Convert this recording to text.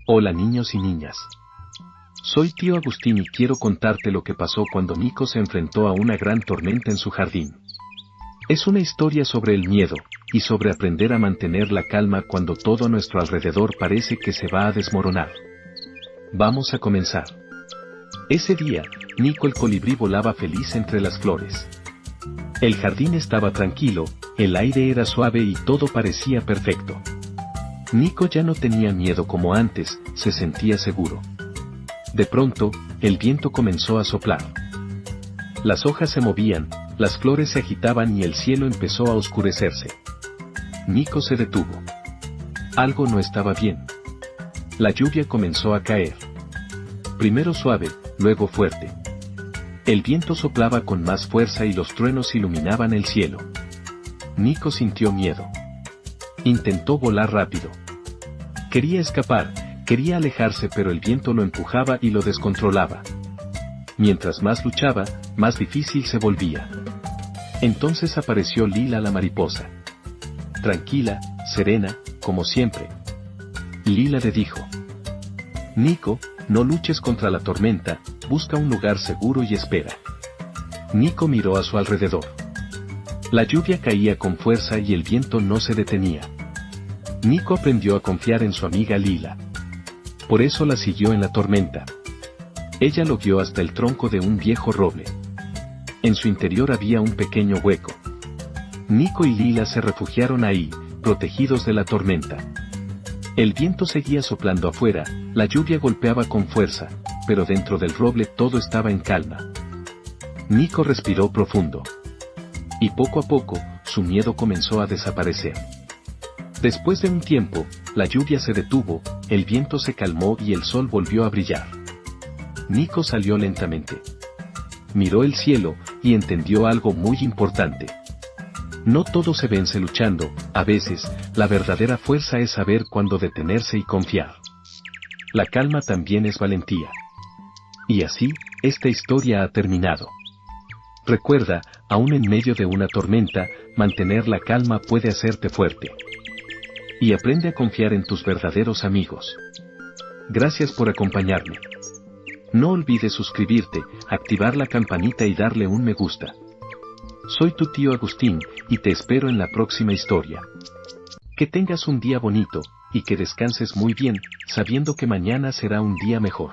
Hola niños y niñas. Soy tío Agustín y quiero contarte lo que pasó cuando Nico se enfrentó a una gran tormenta en su jardín. Es una historia sobre el miedo, y sobre aprender a mantener la calma cuando todo a nuestro alrededor parece que se va a desmoronar. Vamos a comenzar. Ese día, Nico el colibrí volaba feliz entre las flores. El jardín estaba tranquilo, el aire era suave y todo parecía perfecto. Nico ya no tenía miedo como antes, se sentía seguro. De pronto, el viento comenzó a soplar. Las hojas se movían, las flores se agitaban y el cielo empezó a oscurecerse. Nico se detuvo. Algo no estaba bien. La lluvia comenzó a caer. Primero suave, luego fuerte. El viento soplaba con más fuerza y los truenos iluminaban el cielo. Nico sintió miedo. Intentó volar rápido. Quería escapar, quería alejarse, pero el viento lo empujaba y lo descontrolaba. Mientras más luchaba, más difícil se volvía. Entonces apareció Lila la mariposa. Tranquila, serena, como siempre. Lila le dijo: Nico, no luches contra la tormenta, busca un lugar seguro y espera. Nico miró a su alrededor. La lluvia caía con fuerza y el viento no se detenía. Nico aprendió a confiar en su amiga Lila. Por eso la siguió en la tormenta. Ella lo guió hasta el tronco de un viejo roble. En su interior había un pequeño hueco. Nico y Lila se refugiaron ahí, protegidos de la tormenta. El viento seguía soplando afuera, la lluvia golpeaba con fuerza, pero dentro del roble todo estaba en calma. Nico respiró profundo. Y poco a poco, su miedo comenzó a desaparecer. Después de un tiempo, la lluvia se detuvo, el viento se calmó y el sol volvió a brillar. Nico salió lentamente. Miró el cielo, y entendió algo muy importante. No todo se vence luchando, a veces, la verdadera fuerza es saber cuándo detenerse y confiar. La calma también es valentía. Y así, esta historia ha terminado. Recuerda, aún en medio de una tormenta, mantener la calma puede hacerte fuerte. Y aprende a confiar en tus verdaderos amigos. Gracias por acompañarme. No olvides suscribirte, activar la campanita y darle un me gusta. Soy tu tío Agustín, y te espero en la próxima historia. Que tengas un día bonito, y que descanses muy bien, sabiendo que mañana será un día mejor.